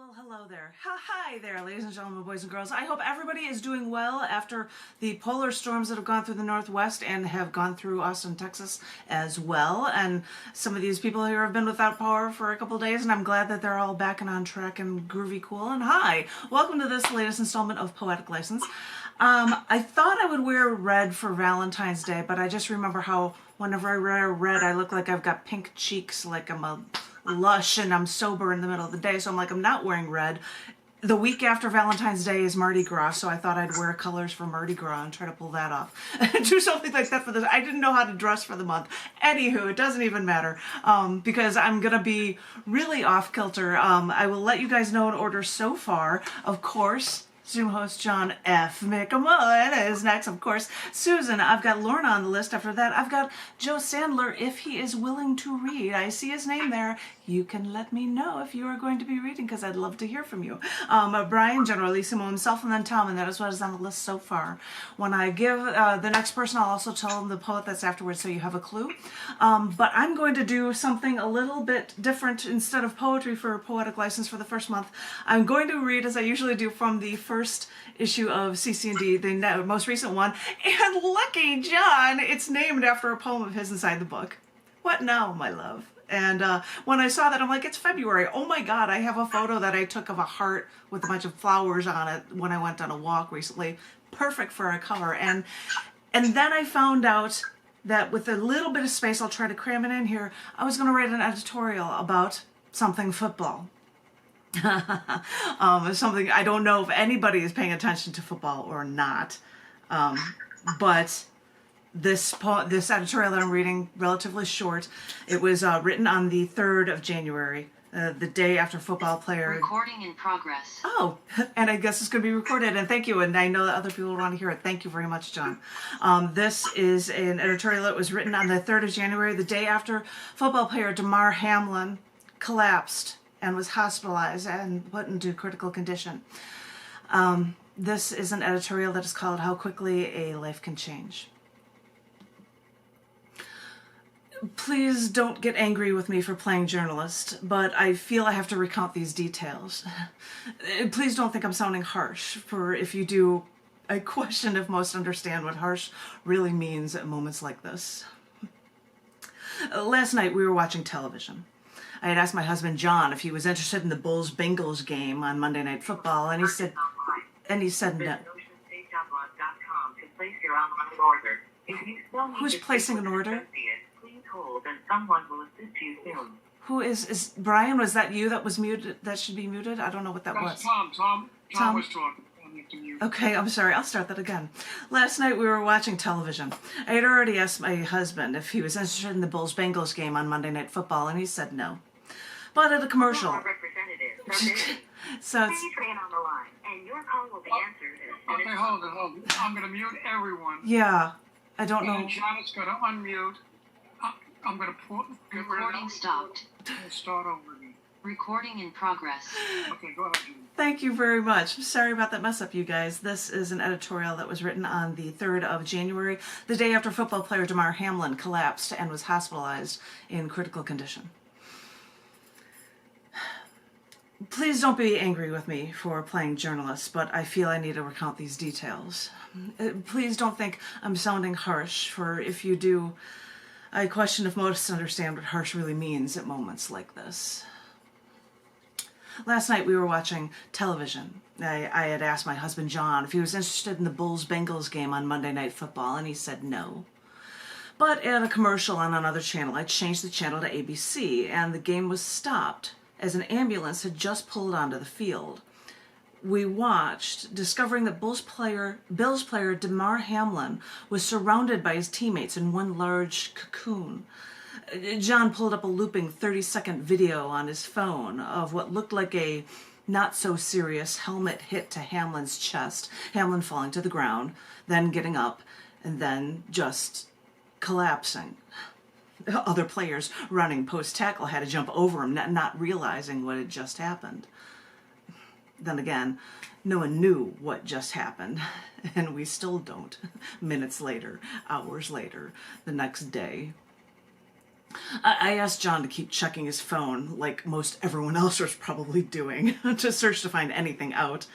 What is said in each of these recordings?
Well, hello there. Hi there, ladies and gentlemen, boys and girls. I hope everybody is doing well after the polar storms that have gone through the Northwest and have gone through Austin, Texas as well. And some of these people here have been without power for a couple of days, and I'm glad that they're all back and on track and groovy cool. And hi, welcome to this latest installment of Poetic License. I thought I would wear red for Valentine's Day, but I just remember how whenever I wear red, I look like I've got pink cheeks, like I'm a lush and I'm sober in the middle of the day, so I'm like, I'm not wearing red. The week after Valentine's Day is Mardi Gras, so I thought I'd wear colors for Mardi Gras and try to pull that off. Do something like that for this. I didn't know how to dress for the month. Anywho, it doesn't even matter because I'm going to be really off kilter. I will let you guys know in order so far. Of course, Zoom host John F. McMullen is next. Of course, Susan. I've got Lorna on the list. After that, I've got Joe Sandler, if he is willing to read. I see his name there. You can let me know if you are going to be reading, because I'd love to hear from you. Brian, Generalissimo himself, and then Tom, and that is what is on the list so far. When I give the next person, I'll also tell them the poet that's afterwards, so you have a clue. But I'm going to do something a little bit different. Instead of poetry for Poetic License for the first month, I'm going to read, as I usually do, from the first issue of cc&d, the most recent one. And lucky John, it's named after a poem of his inside the book. What now, my love? And when I saw that, I'm like, it's February. Oh my God, I have a photo that I took of a heart with a bunch of flowers on it when I went on a walk recently. Perfect for a cover. And then I found out that with a little bit of space, I'll try to cram it in here, I was going to write an editorial about something football. Something, I don't know if anybody is paying attention to football or not, but this editorial that I'm reading, relatively short. It was written on the 3rd of January, the day after football player. Recording in progress. Oh, and I guess it's going to be recorded, and thank you, and I know that other people want to hear it. Thank you very much, John. This is an editorial that was written on the 3rd of January, the day after football player Damar Hamlin collapsed and was hospitalized and put into critical condition. This is an editorial that is called How Quickly a Life Can Change. Please don't get angry with me for playing journalist, but I feel I have to recount these details. Please don't think I'm sounding harsh, for if you do, I question if most understand what harsh really means at moments like this. Last night we were watching television. I had asked my husband John if he was interested in the Bulls-Bengals game on Monday Night Football, and he said no. Who's placing an order? Hold and someone will assist you soon. Who is Brian? Was that you that was muted? That should be muted? I don't know what that was. Tom was talking. Okay, I'm sorry. I'll start that again. Last night we were watching television. I had already asked my husband if he was interested in the Bulls-Bengals game on Monday Night Football, and he said no. But at a commercial. So it's... Please remain on the line, and your call will be answered. Okay, hold it. I'm going to mute everyone. Yeah, I don't know. And Janet's going to unmute. I'm going to get rid of Recording stopped. and start over again. Recording in progress. Okay, go ahead, Judy. Thank you very much. Sorry about that mess up, you guys. This is an editorial that was written on the 3rd of January, the day after football player Damar Hamlin collapsed and was hospitalized in critical condition. Please don't be angry with me for playing journalist, but I feel I need to recount these details. Please don't think I'm sounding harsh, for if you do, I question if most understand what harsh really means at moments like this. Last night we were watching television. I had asked my husband John if he was interested in the Bulls-Bengals game on Monday Night Football, and he said no. But at a commercial on another channel, I changed the channel to ABC, and the game was stopped as an ambulance had just pulled onto the field. We watched, discovering that Bills player Damar Hamlin was surrounded by his teammates in one large cocoon. John pulled up a looping 30-second video on his phone of what looked like a not-so-serious helmet hit to Hamlin's chest, Hamlin falling to the ground, then getting up, and then just collapsing. Other players running post-tackle had to jump over him, not realizing what had just happened. Then again, no one knew what just happened, and we still don't, minutes later, hours later, the next day. I asked John to keep checking his phone, like most everyone else was probably doing, to search to find anything out.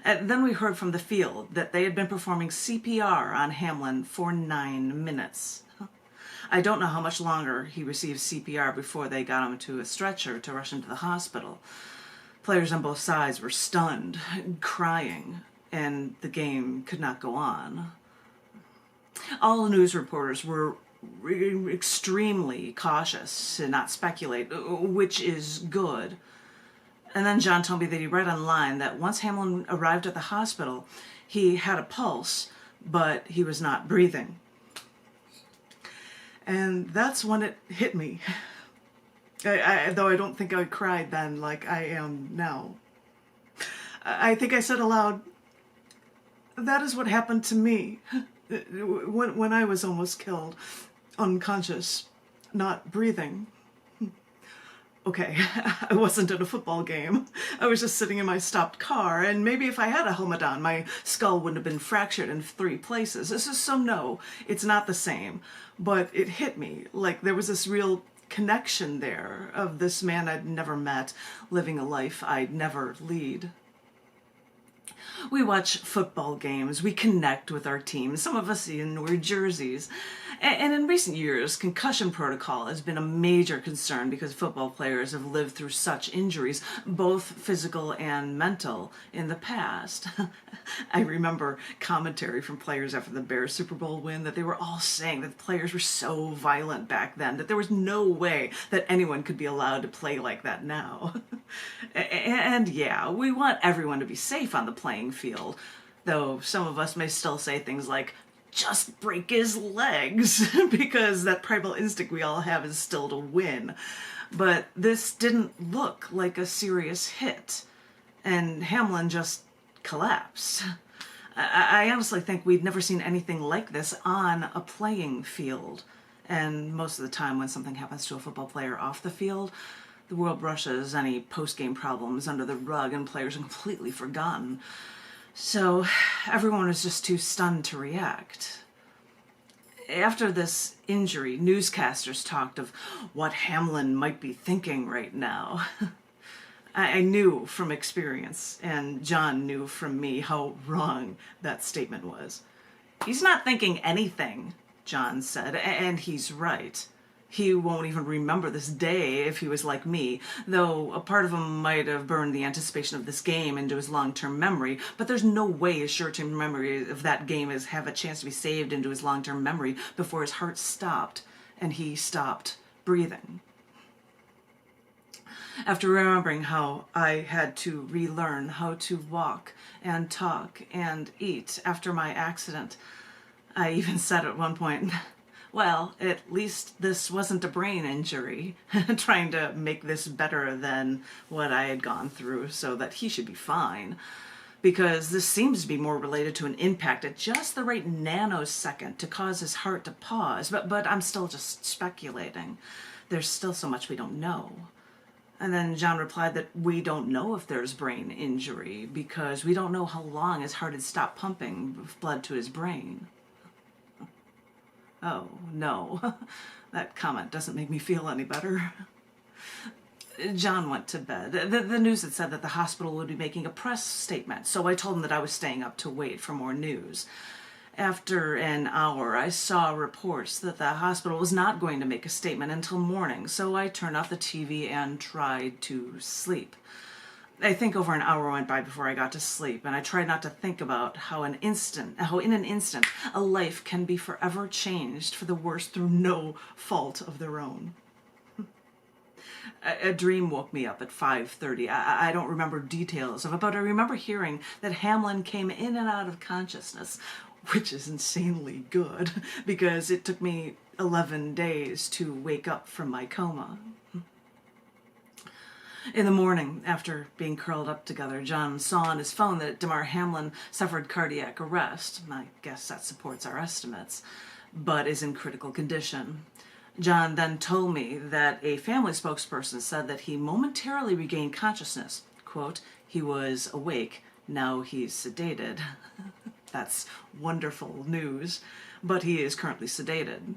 And then we heard from the field that they had been performing CPR on Hamlin for 9 minutes. I don't know how much longer he received CPR before they got him to a stretcher to rush into the hospital. Players on both sides were stunned, crying, and the game could not go on. All news reporters were extremely cautious to not speculate, which is good. And then John told me that he read online that once Hamlin arrived at the hospital, he had a pulse, but he was not breathing. And that's when it hit me. Though I don't think I cried then like I am now. I think I said aloud, that is what happened to me when I was almost killed, unconscious, not breathing. Okay, I wasn't at a football game. I was just sitting in my stopped car, and maybe if I had a helmet on, my skull wouldn't have been fractured in 3 places. So no, it's not the same. But it hit me, like there was this real connection there of this man I'd never met, living a life I'd never lead. We watch football games, we connect with our team, some of us even wear jerseys. And in recent years, concussion protocol has been a major concern because football players have lived through such injuries, both physical and mental, in the past. I remember commentary from players after the Bears Super Bowl win that they were all saying that the players were so violent back then that there was no way that anyone could be allowed to play like that now. And yeah, we want everyone to be safe on the playing field, though some of us may still say things like, just break his legs, because that primal instinct we all have is still to win. But this didn't look like a serious hit, and Hamlin just collapsed. I honestly think we'd never seen anything like this on a playing field, and most of the time when something happens to a football player off the field, the world brushes any post-game problems under the rug and players are completely forgotten. So everyone was just too stunned to react. After this injury, newscasters talked of what Hamlin might be thinking right now. I knew from experience, and John knew from me, how wrong that statement was. He's not thinking anything, John said, and he's right. He won't even remember this day if he was like me, though a part of him might have burned the anticipation of this game into his long-term memory, but there's no way his short-term memory of that game is have a chance to be saved into his long-term memory before his heart stopped, and he stopped breathing. After remembering how I had to relearn how to walk and talk and eat after my accident, I even said at one point, well, at least this wasn't a brain injury, trying to make this better than what I had gone through so that he should be fine. Because this seems to be more related to an impact at just the right nanosecond to cause his heart to pause, but I'm still just speculating. There's still so much we don't know. And then John replied that we don't know if there's brain injury because we don't know how long his heart had stopped pumping blood to his brain. Oh, no. That comment doesn't make me feel any better. John went to bed. The news had said that the hospital would be making a press statement, so I told him that I was staying up to wait for more news. After an hour, I saw reports that the hospital was not going to make a statement until morning, so I turned off the TV and tried to sleep. I think over an hour went by before I got to sleep, and I tried not to think about how in an instant, a life can be forever changed for the worse through no fault of their own. A dream woke me up at 5:30. I don't remember details of it, but I remember hearing that Hamlin came in and out of consciousness, which is insanely good, because it took me 11 days to wake up from my coma. In the morning, after being curled up together, John saw on his phone that Damar Hamlin suffered cardiac arrest. I guess that supports our estimates, but is in critical condition. John then told me that a family spokesperson said that he momentarily regained consciousness. Quote, he was awake, now he's sedated. That's wonderful news, but he is currently sedated.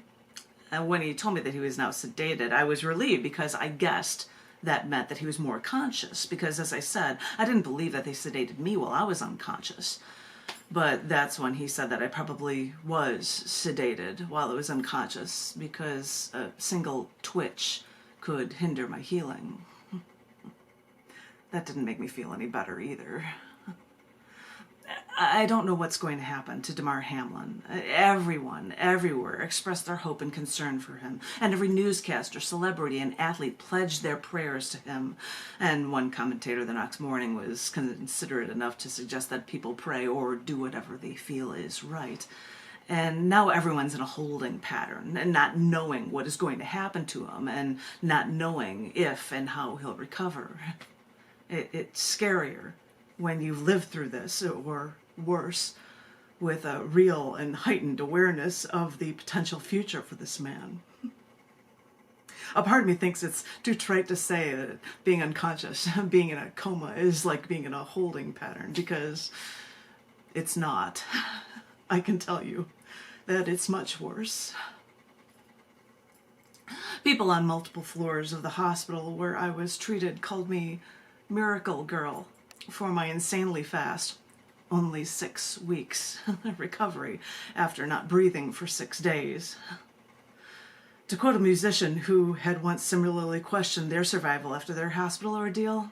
And when he told me that he was now sedated, I was relieved because I guessed that meant that he was more conscious. Because, as I said, I didn't believe that they sedated me while I was unconscious. But that's when he said that I probably was sedated while I was unconscious because a single twitch could hinder my healing. That didn't make me feel any better either. I don't know what's going to happen to Damar Hamlin. Everyone, everywhere, expressed their hope and concern for him. And every newscaster, celebrity, and athlete pledged their prayers to him. And one commentator the next morning was considerate enough to suggest that people pray or do whatever they feel is right. And now everyone's in a holding pattern and not knowing what is going to happen to him and not knowing if and how he'll recover. It's scarier when you've lived through this, or worse, with a real and heightened awareness of the potential future for this man. A part of me thinks it's too trite to say that being unconscious, being in a coma, is like being in a holding pattern, because it's not. I can tell you that it's much worse. People on multiple floors of the hospital where I was treated called me Miracle Girl for my insanely fast, only 6 weeks recovery after not breathing for 6 days. To quote a musician who had once similarly questioned their survival after their hospital ordeal,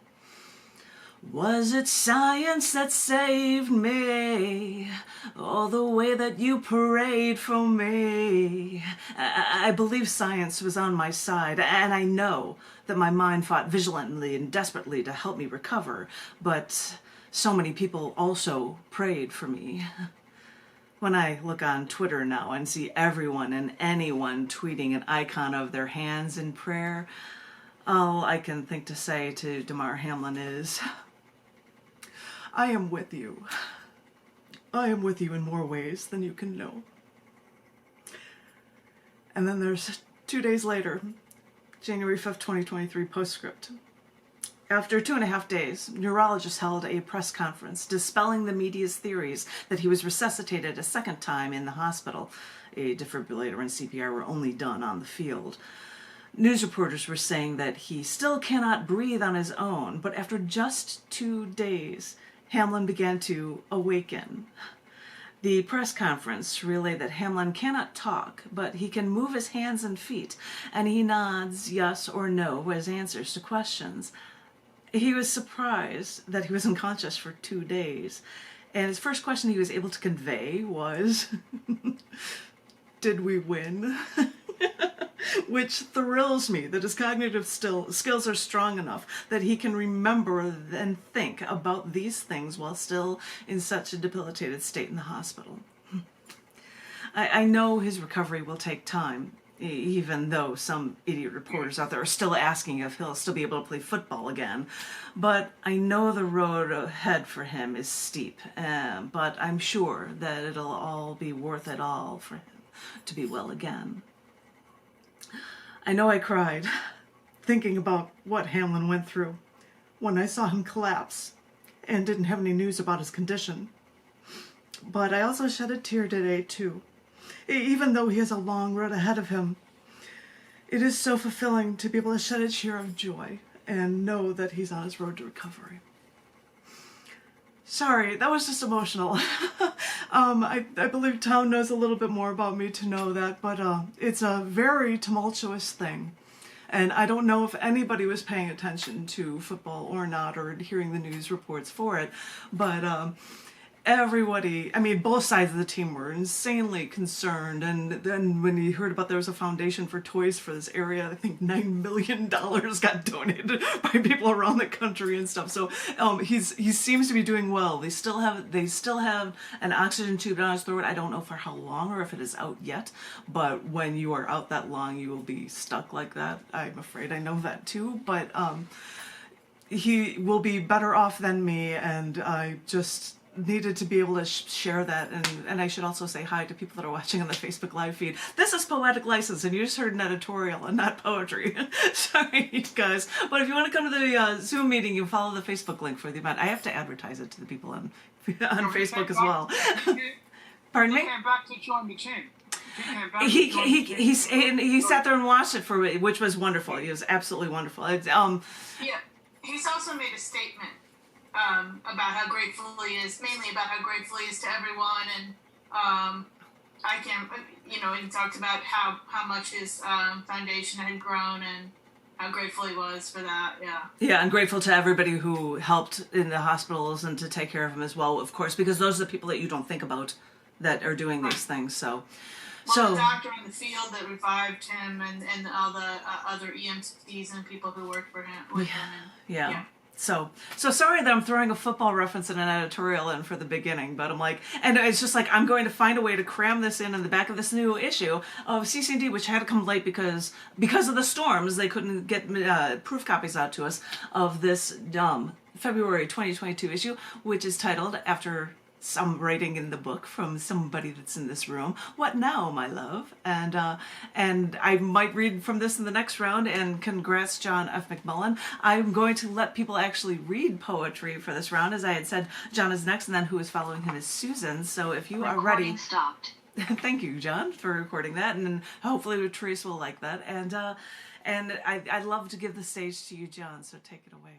"Was it science that saved me, or the way that you prayed for me?" I believe science was on my side, and I know that my mind fought vigilantly and desperately to help me recover, but so many people also prayed for me. When I look on Twitter now and see everyone and anyone tweeting an icon of their hands in prayer, all I can think to say to Damar Hamlin is, I am with you. I am with you in more ways than you can know. And then there's 2 days later, January 5th, 2023, postscript. After 2.5 days, neurologists held a press conference dispelling the media's theories that he was resuscitated a second time in the hospital. A defibrillator and CPR were only done on the field. News reporters were saying that he still cannot breathe on his own, but after just 2 days, Hamlin began to awaken. The press conference relayed that Hamlin cannot talk, but he can move his hands and feet, and he nods yes or no as answers to questions. He was surprised that he was unconscious for 2 days, and his first question he was able to convey was, "Did we win?" Which thrills me that his cognitive skills are strong enough that he can remember and think about these things while still in such a debilitated state in the hospital. I know his recovery will take time, even though some idiot reporters out there are still asking if he'll still be able to play football again. But I know the road ahead for him is steep, but I'm sure that it'll all be worth it all for him to be well again. I know I cried, thinking about what Hamlin went through when I saw him collapse and didn't have any news about his condition. But I also shed a tear today, too. Even though he has a long road ahead of him, it is so fulfilling to be able to shed a tear of joy and know that he's on his road to recovery. Sorry, that was just emotional. I believe Tom knows a little bit more about me to know that, but it's a very tumultuous thing. And I don't know if anybody was paying attention to football or not, or hearing the news reports for it, but everybody, I mean, both sides of the team were insanely concerned. And then when you heard about there was a foundation for toys for this area, I think $9 million got donated by people around the country and stuff. So he seems to be doing well. They still have an oxygen tube down his throat. I don't know for how long or if it is out yet, but when you are out that long, you will be stuck like that. I'm afraid I know that too, but he will be better off than me, and I just needed to be able to share that, and I should also say hi to people that are watching on the Facebook live feed. This is Poetic License, and you just heard an editorial and not poetry. Sorry, you guys. But if you want to come to the Zoom meeting, you follow the Facebook link for the event. I have to advertise it to the people on Facebook as well. Pardon me? You came back to join the team. He sat there and watched it for me, which was wonderful. He was absolutely wonderful. Yeah, he's also made a statement about how grateful he is, mainly about how grateful he is to everyone, and I can't, he talked about how much his foundation had grown and how grateful he was for that. Yeah. Yeah, and grateful to everybody who helped in the hospitals and to take care of him as well, of course, because those are the people that you don't think about that are doing these things. So the doctor in the field that revived him, and all the other EMTs and people who worked for him. With him yeah. So sorry that I'm throwing a football reference and an editorial in for the beginning, but I'm like, and it's just like, I'm going to find a way to cram this in the back of this new issue of cc&d, which had to come late because of the storms. They couldn't get proof copies out to us of this February 2022 issue, which is titled, after some writing in the book from somebody that's in this room, "What now, my love?" And I might read from this in the next round, and congrats, John F. McMullen. I'm going to let people actually read poetry for this round. As I had said, John is next, and then who is following him is Susan. So if you are ready... Recording stopped. Thank you, John, for recording that, and hopefully Therese will like that. And I'd love to give the stage to you, John, so take it away.